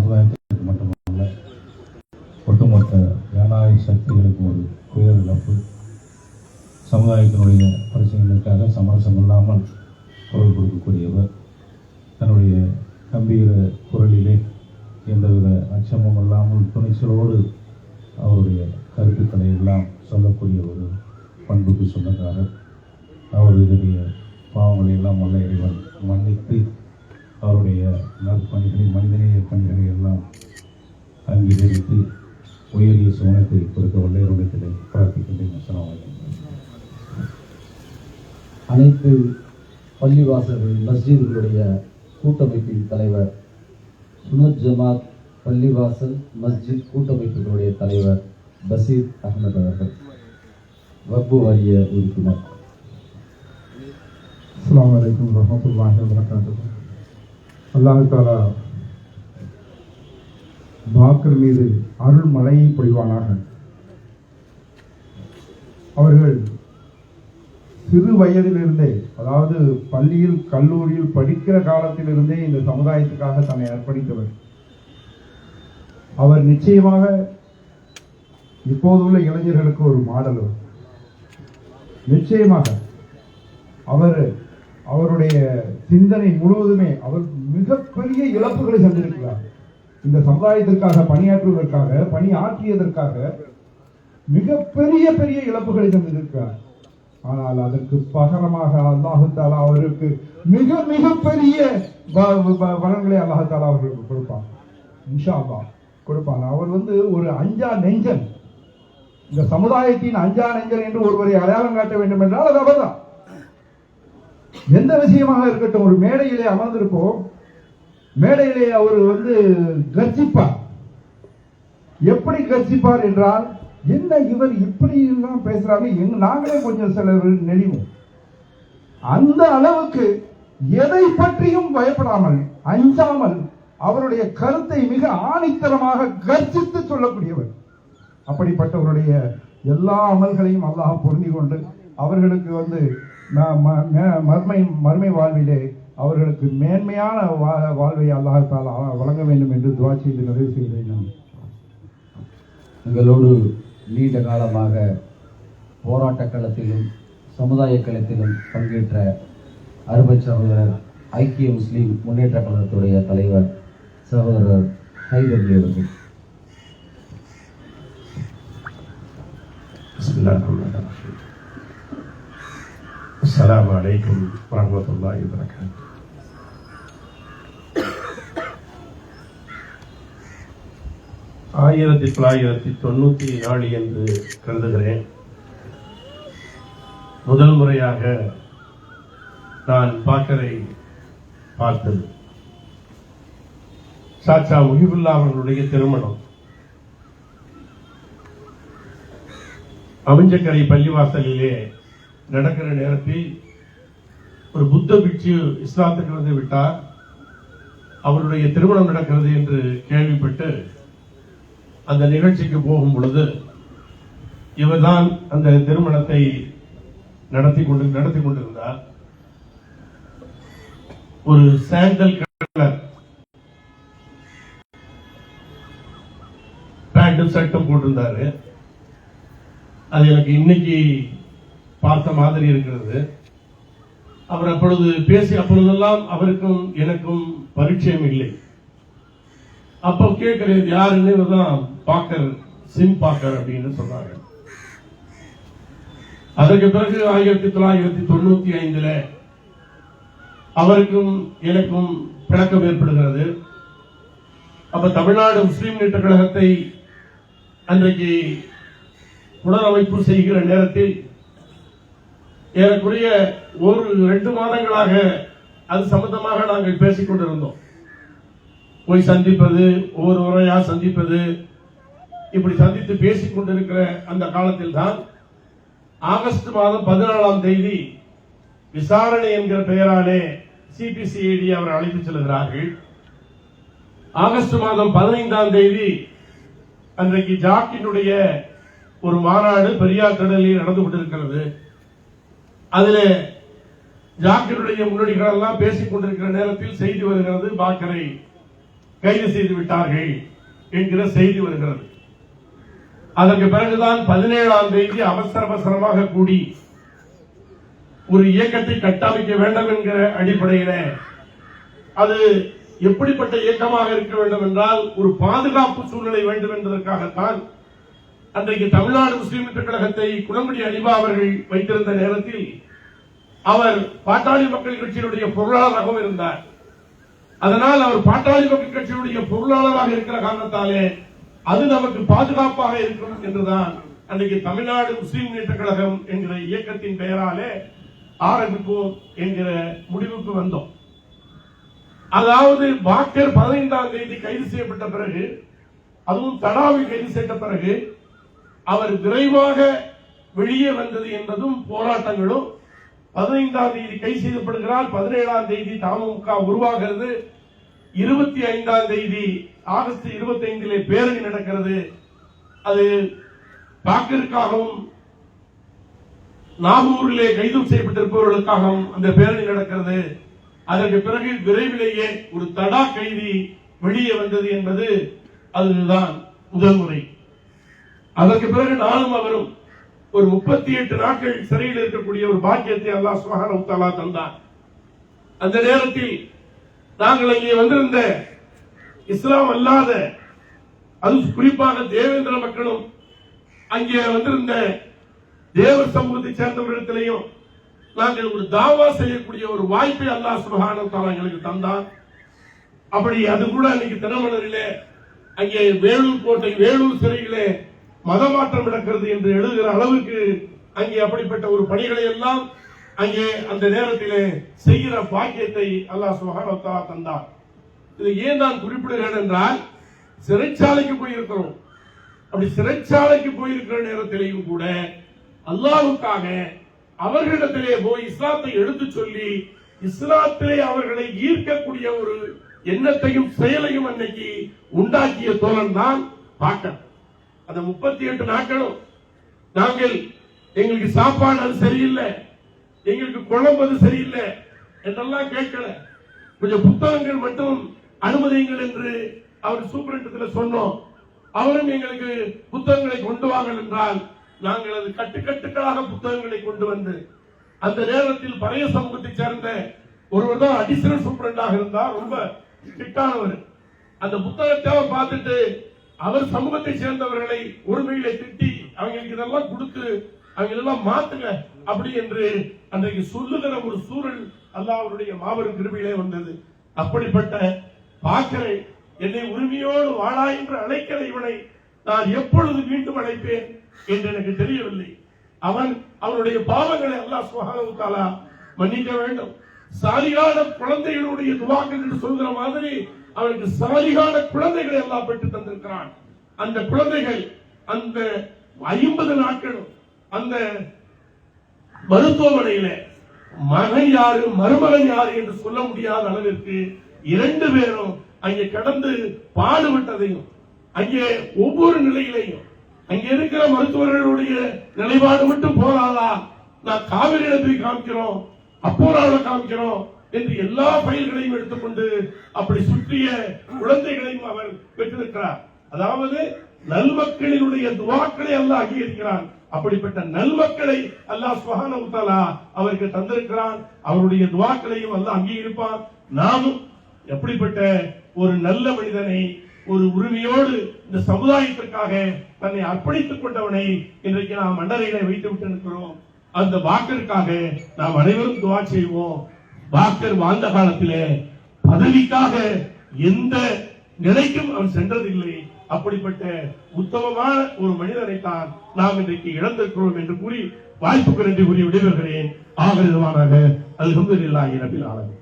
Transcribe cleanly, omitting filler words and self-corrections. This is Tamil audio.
சமுதாயத்திற்கு மட்டுமல்ல ஒட்டுமொத்த ஜனநாயக சக்திகளுக்கும் ஒரு பேரிழப்பு. சமுதாயத்தினுடைய பிரச்சனைகளுக்காக சமரசம் இல்லாமல் குரல் கொடுக்கக்கூடியவர். தன்னுடைய கம்பீர குரலிலே எந்தவித அச்சமும் இல்லாமல் துணிச்சலோடு அவருடைய கருத்துக்களை எல்லாம் சொல்லக்கூடிய ஒரு பண்புக்கு சொந்தக்காரர். அவர் இதனுடைய பாவங்களை எல்லாம் வல்ல இறைவன் மன்னித்து அவருடைய நற்பணிகளை மனிதநேய பணிகளை எல்லாம் அங்கீகரித்து உயரிய சோனத்தை கொடுக்க வல்ல இறைவனத்திலே பிரார்த்திக்கின்றேன். அஸ்ஸலாமு அலைக்கும். அனைத்து பள்ளிவாசல்கள் மஸ்ஜிதுகளுடைய கூட்டமைப்பின் தலைவர், சுன்னத் ஜமாத் பள்ளிவாசல் மஸ்ஜித் கூட்டமைப்புகளுடைய தலைவர் பசீர் அகமது அவர்கள், வக்பு வாரிய உறுப்பினர். அஸ்ஸலாமு அலைக்கும் வரஹ்மத்துல்லாஹி வபரகாத்துஹு. அல்லாஹ் தஆலா பாக்கர் மீது அருள் மழையை பொழிவானாக. அவர்கள் சிறு வயதிலிருந்தே, அதாவது பள்ளியில் கல்லூரியில் படிக்கிற காலத்திலிருந்தே இந்த சமுதாயத்துக்காக தன்னை அர்ப்பணித்தவர். அவர் நிச்சயமாக இப்போதுள்ள இளைஞர்களுக்கு ஒரு மாடல். நிச்சயமாக அவருடைய சிந்தனை முழுவதுமே, அவர் மிகப்பெரிய இழப்புகளை சந்திருக்கிறார். இந்த சமுதாயத்திற்காக பணியாற்றுவதற்காக, பணி ஆற்றியதற்காக மிகப்பெரிய பெரிய இழப்புகளை சந்திருக்கிறார். ஆனால் அதற்கு பகரமாக அல்லாஹு தஆலா அவருக்கு மிக மிக பெரிய பலன்களை அல்லாஹு தஆலா அவர்களுக்கு கொடுப்பான். இன்ஷா அல்லாஹ் கொடுப்பான். அவர் ஒரு அஞ்சா நெஞ்சன், இந்த சமுதாயத்தின் அஞ்சா நெஞ்சன் என்று ஒருவரை அடையாளம் காட்ட வேண்டும் என்றால் அது அவர்தான். எந்த விஷயமாக இருக்கட்டும், ஒரு மேடையிலே அமர்ந்திருப்போம், மேடையிலே அவர் கர்ஜிப்பார். எப்படி கர்ஜிப்பார் என்றால், என்ன இவர் இப்படி எல்லாம் பேசுறாங்க, நாங்களே கொஞ்சம் சில நெளிவோம். அந்த அளவுக்கு எதை பற்றியும் பயப்படாமல், அஞ்சாமல் அவருடைய கருத்தை மிக ஆணித்தரமாக கர்ஜித்து சொல்லக்கூடியவர். அப்படிப்பட்டவருடைய எல்லா அமல்களையும் அல்லாஹ் பொருந்தி கொண்டு அவர்களுக்கு மறுமை வாழ்விலே அவர்களுக்கு மேன்மையான வாழ்வை அல்லாஹ் தஆலா வழங்க வேண்டும் என்று துஆ செய்து நிறைவு செய்கிறேன். எங்களோடு நீண்ட காலமாக போராட்ட களத்திலும் சமுதாய களத்திலும் பங்கேற்ற அருமை சகோதரர், ஐக்கிய முஸ்லீம் முன்னேற்ற கழகத்துடைய தலைவர் சகோதரர் ஹைதர் அலி அவர்கள். அஸ்ஸலாமு அலைக்கும் வரஹ்மத்துல்லாஹி வபரகாத்துஹு. ஆயிரத்தி 1994 என்று கருதுகிறேன், முதல் முறையாக நான் பாக்கரை பார்த்தது. சாச்சா முஹிபுல்லா அவர்களுடைய திருமணம் அமைஞ்சக்கரை பள்ளிவாசலிலே நடக்கிற நேரத்தில் ஒரு புத்த பிட்சு இஸ்லாத்துக்கு வந்து விட்டார். அவருடைய திருமணம் நடக்கிறது என்று கேள்விப்பட்டு அந்த நிகழ்ச்சிக்கு போகும் பொழுது இவர்தான் அந்த திருமணத்தை நடத்தி கொண்டிருந்தார். ஒரு சாண்டல் கலர் பேண்டும் ஷர்ட்டும் போட்டிருந்தாரு. அது எனக்கு இன்னைக்கு பார்த்த மாதிரி இருக்கிறது. அவர் அப்பொழுதெல்லாம் அவருக்கும் எனக்கும் பரிச்சயம் இல்லை. அப்போ கேட்கிறது யாருன்னு தான் பாக்கர், சிம் பாக்கர் அப்படின்னு சொன்னாங்க. அதற்கு பிறகு 1995 அவருக்கும் எனக்கும் பிணக்கம் ஏற்படுகிறது. அப்ப தமிழ்நாடு முஸ்லிம் முன்னேற்ற கழகத்தை அன்றைக்கு புனரமைப்பு செய்கிற நேரத்தில் ஏறக்குறைய 1-2 மாதங்களாக அது சம்பந்தமாக நாங்கள் பேசிக் கொண்டிருந்தோம். போய் சந்திப்பது, ஒவ்வொரு முறையா சந்திப்பது, இப்படி சந்தித்து பேசிக் கொண்டிருக்கிற அந்த காலத்தில் தான் ஆகஸ்ட் மாதம் 14ஆம் தேதி விசாரணை என்கிற பெயராலே சிபிசிஐடி அவர் அழைத்து செல்கிறார்கள். ஆகஸ்ட் மாதம் 15ஆம் தேதி அன்றைக்கு ஜாக்கினுடைய ஒரு மாநாடு பெரியார் கடலில் நடந்து கொண்டிருக்கிறது. அதில் ஜாக்கினுடைய முன்னோடிகள் எல்லாம் பேசிக் கொண்டிருக்கிற நேரத்தில் செய்தி வருகிறது, பாக்கரை கைது செய்து விட்டார்கள் என்கிற செய்தி வருகிறது. அதற்கு பிறகுதான் 17ஆம் தேதி அவசரமாக கூடி ஒரு இயக்கத்தை கட்டமைக்க வேண்டும் என்கிற அடிப்படையில அது எப்படிப்பட்ட இயக்கமாக இருக்க வேண்டும் என்றால் ஒரு பாதுகாப்பு சூழ்நிலை வேண்டும் என்பதற்காகத்தான் அன்றைக்கு தமிழ்நாடு முஸ்லிம் முன்னேற்றக் கழகத்தை குளங்குடி அனிபா அவர்கள் வைத்திருந்த நேரத்தில் அவர் பாட்டாளி மக்கள் கட்சியினுடைய பொருளாளராகவும் இருந்தார். அதனால் அவர் பாட்டாளி மக்கள் கட்சியினுடைய பொருளாளராக இருக்கிற காரணத்தாலே அது நமக்கு பாதுகாப்பாக இருக்கும் என்றுதான் அன்றைக்கு தமிழ்நாடு முஸ்லிம் முன்னேற்றக் கழகம் என்கிற இயக்கத்தின் பெயராலே ஆரம்பிப்போம் என்கிற முடிவுக்கு வந்தோம். அதாவது பாக்கர் 15ஆம் தேதி கைது செய்யப்பட்ட பிறகு, அதுவும் தடாவில் கைது செய்த பிறகு அவர் விரைவாக வெளியே வந்தது என்பதும் போராட்டங்களும் 15ஆம் தேதி கைது செய்யப்படுகிறார். 17ஆம் தேதி தமுக உருவாகிறது. 25ஆம் தேதி ஆகஸ்ட் 25 பேரணி நடக்கிறது. அது பாக்கருக்காகவும் நாகூரிலே கைது செய்யப்பட்டிருப்பவர்களுக்காகவும் அந்த பேரணி நடக்கிறது. அதற்கு பிறகு விரைவிலேயே ஒரு தடா கைதி வெளியே வந்தது என்பது அதுதான் முதல் முறை. அதற்கு பிறகு நானும் அவரும் ஒரு 38 நாட்கள் சிறையில் இருக்கக்கூடிய ஒரு பாக்கியத்தை அல்லாஹ் சுப்ஹானஹு வ தஆலா தந்தார். அந்த நேரத்தில் நாங்கள் அங்கே வந்திருந்த இஸ்லாம் அல்லாத, அது குறிப்பாக தேவேந்திர மக்களும் அங்கே வந்திருந்த தேவர் சமூகத்தை சேர்ந்தவர்களிடத்திலையும் நாங்கள் ஒரு தாவா செய்யக்கூடிய ஒரு வாய்ப்பை அல்லாஹ் சுப்ஹானஹு வ தஆலா எங்களுக்கு தந்தான். அப்படி அது கூட அன்னைக்கு தினமலரிலே அங்கே வேலூர் கோட்டை வேலூர் சிறையிலே மதமாற்றம் நடக்கிறது என்று எழுதுகிற அளவுக்கு அங்கே அப்படிப்பட்ட ஒரு பணிகளை எல்லாம் அங்கே அந்த நேரத்திலே செய்கிற பாக்கியத்தை அல்லாஹ் சுப்ஹானஹு வ தஆலா தந்தார். இதை ஏன் நான் குறிப்பிடுகிறேன் என்றால், சிறைச்சாலைக்கு போயிருக்கிறோம். அப்படி சிறைச்சாலைக்கு போயிருக்கிற நேரத்திலேயும் கூட அல்லாஹ்வுக்காக அவர்களிடத்திலே போய் இஸ்லாத்தை எடுத்து சொல்லி இஸ்லாத்திலே அவர்களை ஈர்க்கக்கூடிய ஒரு எண்ணத்தையும் செயலையும் அன்னைக்கு உண்டாக்கிய தோழன் தான் பாக்கர். அந்த 38 நாட்களும் நாங்கள் எங்களுக்கு சாப்பாடு அது சரியில்லை, எங்களுக்கு குழம்பு அது சரியில்லை என்றெல்லாம் கேட்கல. கொஞ்சம் புத்தகங்கள் மட்டும் அனுமதியுங்கள் என்று அவர் சூப்பரண்டத்தில் சொன்னோம். அவரும் எங்களுக்கு புத்தகங்களை கொண்டு வாங்கள் என்றால் நாங்கள் அது கட்டுக்கட்டுகளாக புத்தகங்களை கொண்டு வந்து, அந்த நேரத்தில் பழைய சமூகத்தை சேர்ந்த ஒருவர் தான் அடிஷனல் சூப்பரண்டாக இருந்தார், ரொம்ப ஸ்ட்ரிக்டானவர். அந்த புத்தகத்தை பார்த்துட்டு அவர் சமூகத்தை சேர்ந்தவர்களை ஒருமையில திட்டி அவங்களுக்கு இதெல்லாம் கொடுத்து அவங்க எல்லாம் மாத்துங்க அப்படி என்று அன்றைக்கு சொல்லுகிற ஒரு சூழல் அல்லாஹ்வுடைய மாபெரும் கிருபையிலே வந்தது. அப்படிப்பட்ட பாக்கரை என்னை உரிமையோடு வாழா என்று அழைக்கிற இவனை நான் எப்பொழுது மீண்டும் அழைப்பேன் என்று எனக்கு தெரியவில்லை. அவனுடைய பாவங்களை அல்லாஹ் சுப்ஹானஹு வ தஆலா மன்னிக்க வேண்டும். சாலிகான குழந்தைகளுடைய துவாக்கள் என்று சொல்கிற மாதிரி அவனுக்கு சாலிகான குழந்தைகளை எல்லாம் பெற்று தந்திருக்கிறான். அந்த குழந்தைகள் அந்த 50 நாட்களும் அந்த மருத்துவமனையில மகன் யாரு மருமகன் யாரு என்று சொல்ல முடியாத அளவிற்கு 2 பேரும் அங்கே கடந்து பாடுபட்டதையும், அங்கே ஒவ்வொரு நிலையிலையும் அங்கே இருக்கிற மருத்துவர்களுடைய நிலைப்பாடு மட்டும் போராதா, நான் காவிரியில போய் காமிக்கிறோம், அப்போராவில காமிக்கிறோம் என்று எல்லா பயிர்களையும் எடுத்துக்கொண்டு அப்படி சுற்றிய குழந்தைகளையும் அவர் பெற்றிருக்கிறார். அதாவது நல்மக்களினுடைய துவாக்களை அல்லாஹ் அங்கீகரிக்கிறான். அப்படிப்பட்ட நல்மக்களை அல்லாஹ் சுப்ஹானஹு வ தஆலா அவருக்கு தந்திருக்கிறான். அவருடைய துவாக்களையும் அல்லாஹ் அங்கீகரிப்பான். நாமும் எப்படிப்பட்ட ஒரு நல்ல மனிதனை, ஒரு உரிமையோடு இந்த சமுதாயத்திற்காக தன்னை அர்ப்பணித்துக் கொண்டவனை இன்றைக்கு நாம் மண்டரையிலே வைத்து விட்டு இருக்கிறோம். அந்த பாக்கருக்காக நாம் அனைவரும் துவா செய்வோம். பாக்கர் வாழ்ந்த காலத்திலே பதவிக்காக எந்த நிலைக்கும் அவன் சென்றதில்லை. அப்படிப்பட்ட உத்தமமான ஒரு மனிதனைத்தான் நாம் இன்றைக்கு இழந்திருக்கிறோம் என்று கூறி வாய்ப்புக்கு நன்றி கூறி விடைபெறுகிறேன். ஆக அல்ஹம்துலில்லாஹி ரப்பில் ஆலமீன்.